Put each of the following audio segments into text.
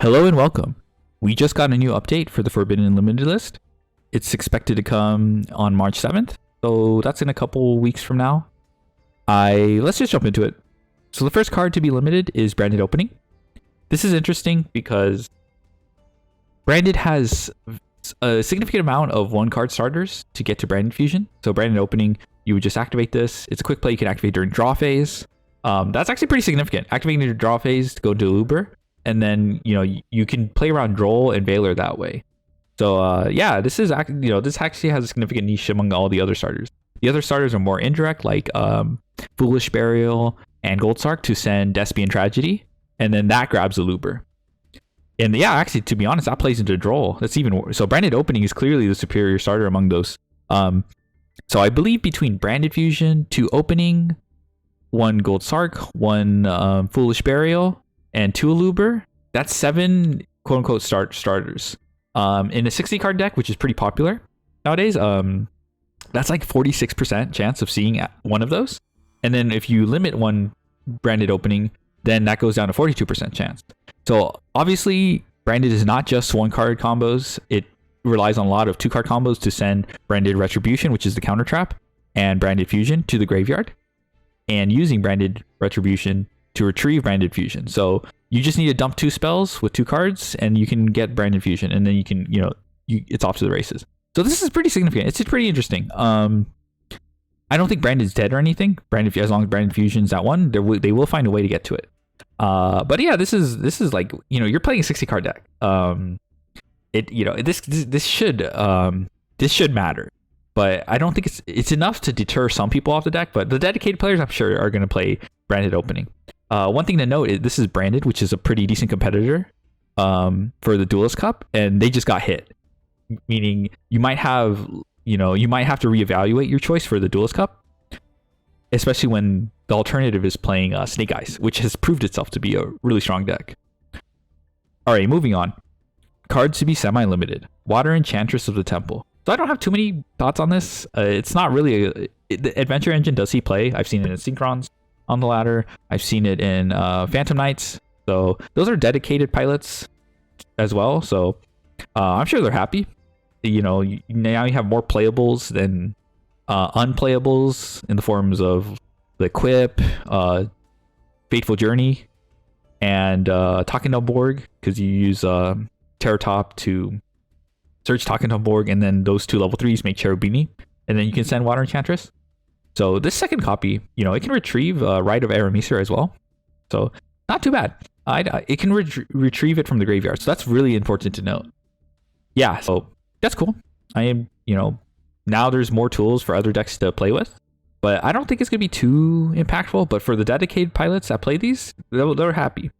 Hello and welcome. We just got a new update for the Forbidden and Limited list. It's expected to come on March 7th, so that's in a couple weeks from now. Let's just jump into it. So the first card to be limited is Branded Opening. This is interesting because Branded has a significant amount of one card starters to get to Branded Fusion. So Branded Opening, you would just activate this. It's a quick play you can activate during draw phase. That's actually pretty significant. Activating your draw phase to go to Uber. And then, you can play around Droll and Veiler that way. So, yeah, this actually has a significant niche among all the other starters. The other starters are more indirect, like Foolish Burial and Goldsark to send Despy and Tragedy. And then that grabs a Luber. And yeah, actually, to be honest, that plays into Droll. That's even so. Branded Opening is clearly the superior starter among those. So I believe between Branded Fusion, 2 Opening, 1 Goldsark, 1 Foolish Burial, and 2 Luber, that's 7 quote-unquote starters. In a 60 card deck, which is pretty popular nowadays, that's like 46% chance of seeing one of those. And then if you limit one Branded Opening, then that goes down to 42% chance. So obviously, Branded is not just 1 card combos. It relies on a lot of 2 card combos to send Branded Retribution, which is the counter trap, and Branded Fusion to the graveyard, and using Branded Retribution to retrieve Branded Fusion. So you just need to dump 2 spells with 2 cards and you can get Branded Fusion, and then you can, it's off to the races. So this is pretty significant. It's pretty interesting. I don't think Branded's dead or anything. As long as Branded Fusion's at 1, they will find a way to get to it. But yeah, this is like, you're playing a 60 card deck. This should matter. But I don't think it's enough to deter some people off the deck, but the dedicated players, I'm sure, are going to play Branded Opening. One thing to note is this is Branded, which is a pretty decent competitor for the Duelist Cup, and they just got hit. Meaning you might have to reevaluate your choice for the Duelist Cup, especially when the alternative is playing Snake Eyes, which has proved itself to be a really strong deck. All right, moving on. Cards to be semi-limited. Water Enchantress of the Temple. So I don't have too many thoughts on this. It's not really the Adventure Engine does see play. I've seen it in Synchrons on the ladder. I've seen it in Phantom Knights. So those are dedicated pilots as well. So I'm sure they're happy. Now you have more playables than unplayables in the forms of the Quip, Fateful Journey, and Takendamborg, because you use Terratop to search Takendamborg, and then those 2 level 3s make Cherubini, and then you can send Water Enchantress. So this second copy, it can retrieve Rite of Aramisir as well. So not too bad. It can retrieve it from the graveyard. So that's really important to note. Yeah, so that's cool. Now there's more tools for other decks to play with. But I don't think it's going to be too impactful. But for the dedicated pilots that play these, they're happy.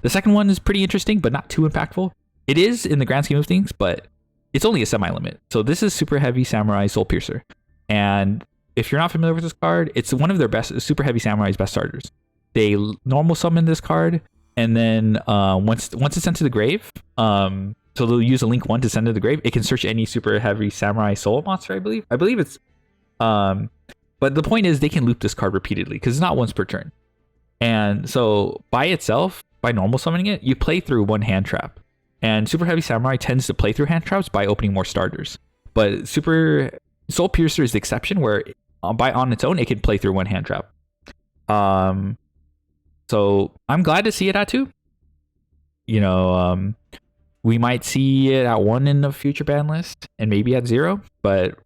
The second one is pretty interesting, but not too impactful. It is in the grand scheme of things, but it's only a semi-limit. So this is Superheavy Samurai Soulpiercer. And if you're not familiar with this card, it's one of their best, Superheavy Samurai's best starters. They normal summon this card, and then once it's sent to the grave, so they'll use a link 1 to send to the grave. It can search any Superheavy Samurai Soul monster, I believe. I believe it's... But the point is they can loop this card repeatedly, because it's not once per turn. And so by itself, by normal summoning it, you play through 1 hand trap. And Superheavy Samurai tends to play through hand traps by opening more starters. But Soulpiercer is the exception, where on its own, it can play through 1 hand trap. So I'm glad to see it at 2. We might see it at 1 in the future ban list, and maybe at 0. But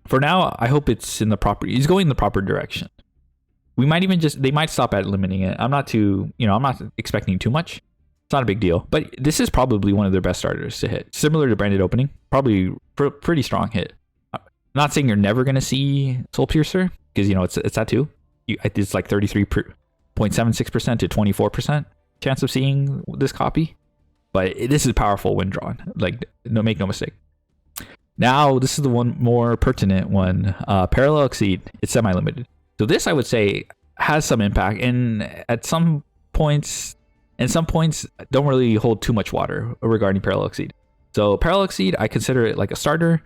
for now, I hope it's going in the proper direction. We might even they might stop at limiting it. I'm not expecting too much. It's not a big deal, but this is probably one of their best starters to hit. Similar to Branded Opening, probably pretty strong hit. I'm not saying you're never going to see Soulpiercer, because it's at 2. It's like 33.76% to 24% chance of seeing this copy, but this is powerful when drawn. Make no mistake. Now this is the one more pertinent one. Parallel Exceed. It's semi-limited. So this, I would say, has some impact, and at some points. And some points don't really hold too much water regarding Parallel Exceed. So Parallel Exceed, I consider it like a starter.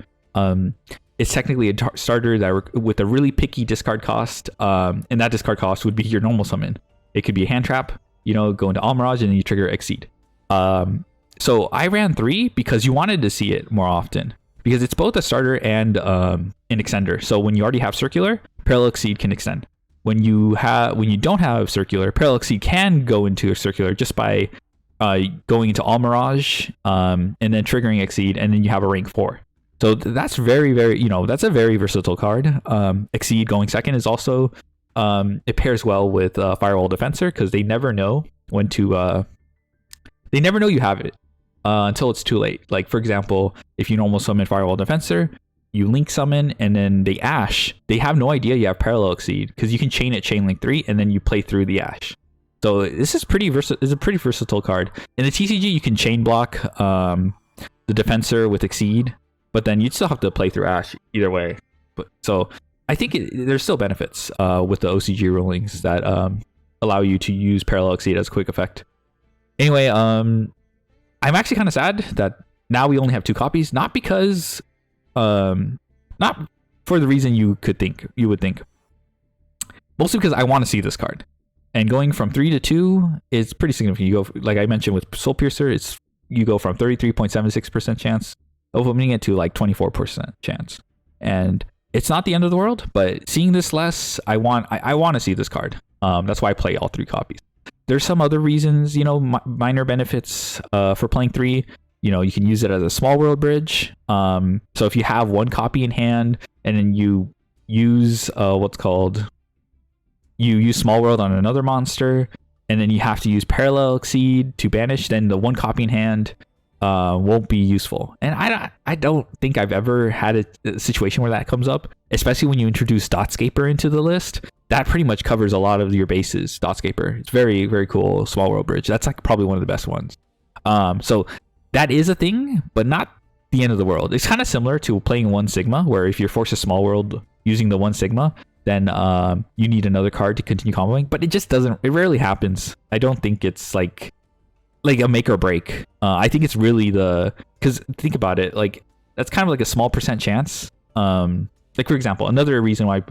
It's technically a starter that with a really picky discard cost. And that discard cost would be your normal summon. It could be a hand trap, go into Almirage and then you trigger Exceed. So I ran 3 because you wanted to see it more often, because it's both a starter and an extender. So when you already have circular, Parallel Exceed can extend. When you don't have circular, Parallel Exceed can go into a circular just by going into All Mirage and then triggering Exceed, and then you have a rank 4. So that's very, very, that's a very versatile card. Exceed going second is also, it pairs well with Firewall Defensor, because they never know when to, they never know you have it until it's too late. Like, for example, if you normal summon Firewall Defensor, you link summon, and then they Ash, they have no idea you have Parallel Exceed, because you can chain it chain link 3, and then you play through the Ash. So this is a pretty versatile card. In the TCG, you can chain block the Defensor with Exceed, but then you'd still have to play through Ash either way. But so I think there's still benefits with the OCG rulings that allow you to use Parallel Exceed as a quick effect. Anyway, I'm actually kind of sad that now we only have 2 copies, not because not for the reason you would think. Mostly because I want to see this card. And going from 3 to 2 is pretty significant. You go, like I mentioned with Soulpiercer, you go from 33.76% chance of opening it to like 24% chance. And it's not the end of the world, but seeing this less, I want to see this card. That's why I play all 3 copies. There's some other reasons, minor benefits for playing 3. You can use it as a small world bridge. So if you have 1 copy in hand and then you use you use small world on another monster, and then you have to use Parallel Exceed to banish, then the 1 copy in hand won't be useful. And I don't think I've ever had a situation where that comes up, especially when you introduce Dotscaper into the list. That pretty much covers a lot of your bases. Dotscaper, it's very, very cool small world bridge. That's like probably one of the best ones. So that is a thing, but not the end of the world. It's kind of similar to playing 1 Sigma, where if you're forced a small world using the 1 Sigma, then you need another card to continue comboing. But it rarely happens. I don't think it's like a make or break. I think it's really because think about it, like that's kind of like a small percent chance. Like, for example, another reason why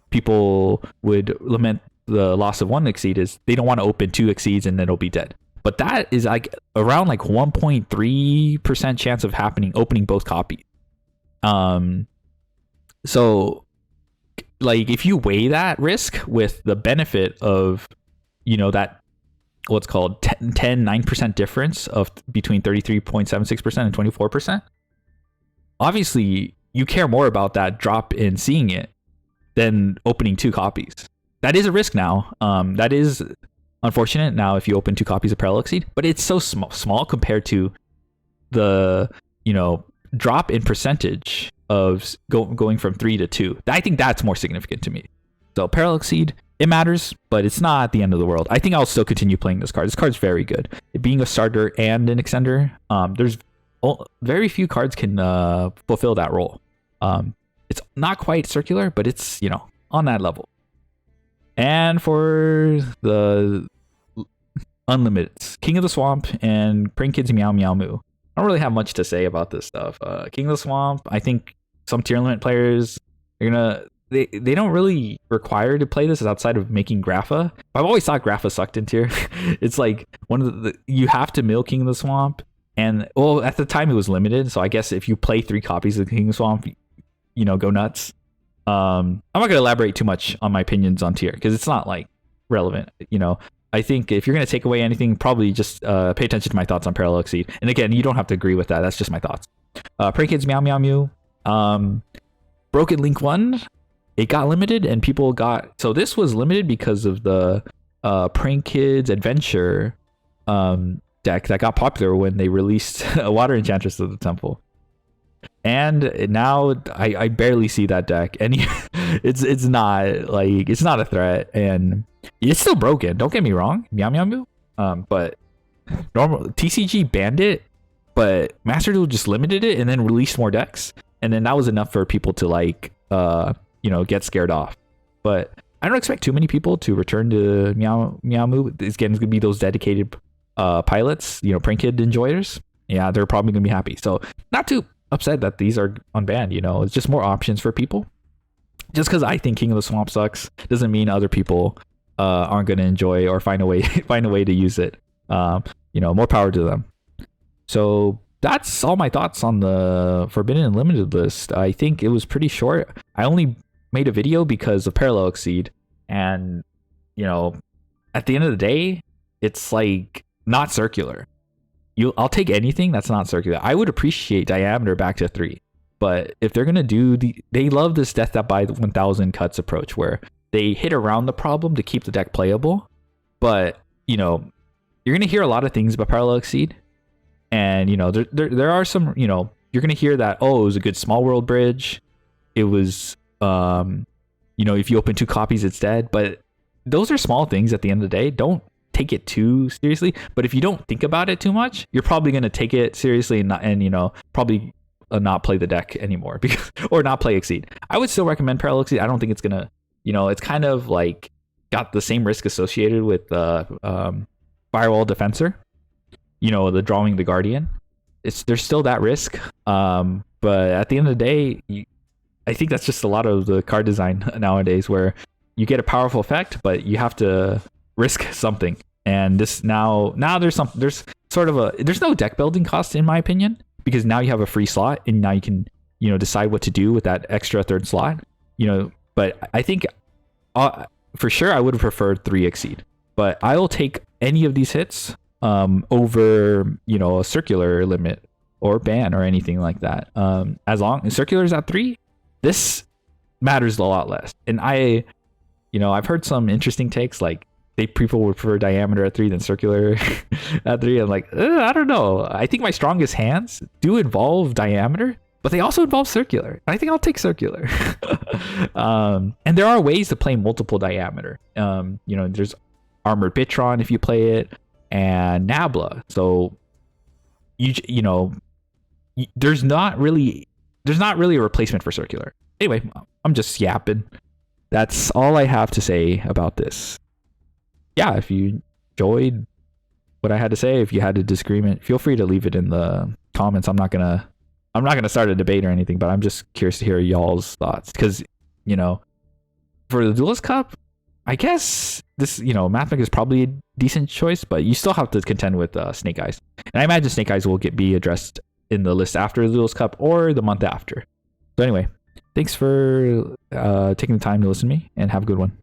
people would lament the loss of 1 Exceed is they don't want to open 2 Exceeds and then it'll be dead. But that is like around like 1.3% chance of opening both copies. So like if you weigh that risk with the benefit of, that what's called 9% difference of between 33.76% and 24%, obviously you care more about that drop in seeing it than opening 2 copies. That is a risk now. That is unfortunate now if you open 2 copies of Parallel Exceed, but it's so small compared to the drop in percentage of going from 3 to 2. I think that's more significant to me. So Parallel Exceed, it matters, but it's not the end of the world. I think I'll still continue playing this card. This card's very good. It being a starter and an extender, there's very few cards can fulfill that role. It's not quite circular, but it's on that level. And for the Unlimiteds, King of the Swamp and Prank Kids Meow-Meow-Mu. I don't really have much to say about this stuff. King of the Swamp, I think some tier limit players are they don't really require to play this outside of making Grapha. I've always thought Grapha sucked in tier. It's like one of you have to mill King of the Swamp, and at the time it was limited, so I guess if you play 3 copies of King of the Swamp, go nuts. I'm not gonna elaborate too much on my opinions on tier because it's not like relevant. I think if you're gonna take away anything, probably just pay attention to my thoughts on Parallel Exceed. And again, you don't have to agree with that. That's just my thoughts. Prank Kids Meow-Meow-Mu. Broken Link 1. It got limited, and people got... So this was limited because of the Prank Kids Adventure deck that got popular when they released Water Enchantress of the Temple. And now I barely see that deck, and it's not a threat, and it's still broken. Don't get me wrong, Meow-Meow-Mu. But normal TCG banned it, but Master Duel just limited it and then released more decks, and then that was enough for people to get scared off. But I don't expect too many people to return to Meow-Meow-Mu. It's going to be those dedicated pilots, Prank Kid enjoyers. Yeah, they're probably going to be happy. So not too upset that these are unbanned. It's just more options for people. Just because I think King of the Swamp sucks doesn't mean other people aren't going to enjoy or find a way to use it. More power to them. So that's all my thoughts on the Forbidden and Limited list. I think it was pretty short. I only made a video because of Parallel Exceed, and you know, at the end of the day, it's like not circular. I'll take anything that's not circular. I would appreciate diameter back to 3, but if they're gonna do they love this death that by 1,000 cuts approach where they hit around the problem to keep the deck playable. But you know, you're gonna hear a lot of things about Parallel Exceed. And you know, there are some, you know, you're gonna hear that, oh, it was a good small world bridge. It was you know, if you open 2 copies, it's dead. But those are small things at the end of the day. Don't take it too seriously. But if you don't think about it too much, you're probably gonna take it seriously and you know, probably not play the deck anymore because or not play Exceed. I would still recommend Parallel Exceed. I don't think it's gonna, you know, it's kind of like got the same risk associated with Firewall Defensor. You know, the drawing the Guardian, there's still that risk. But at the end of the day, I think that's just a lot of the card design nowadays, where you get a powerful effect, but you have to risk something. And this now there's no deck building cost in my opinion, because now you have a free slot and now you can, you know, decide what to do with that extra 3rd slot. You know, but I think for sure I would have preferred 3 Exceed, but I will take any of these hits over, you know, a circular limit or ban or anything like that. As long as circular is at 3, this matters a lot less. And you know, I've heard some interesting takes, like people would prefer diameter at 3 than circular at 3. I'm like, I don't know. I think my strongest hands do involve diameter, but they also involve circular. I think I'll take circular. And there are ways to play multiple diameter. You know, there's Armored Bitron if you play it, and Nabla. So you know, there's not really a replacement for circular. Anyway, I'm just yapping. That's all I have to say about this. Yeah, if you enjoyed what I had to say, if you had a disagreement, feel free to leave it in the comments. I'm not gonna start a debate or anything, but I'm just curious to hear y'all's thoughts, because you know, for the Duelist Cup, I guess this, you know, Mathmech is probably a decent choice, but you still have to contend with Snake Eyes. And I imagine Snake Eyes will be addressed in the list after the Duelist Cup or the month after. So anyway, thanks for taking the time to listen to me, and have a good one.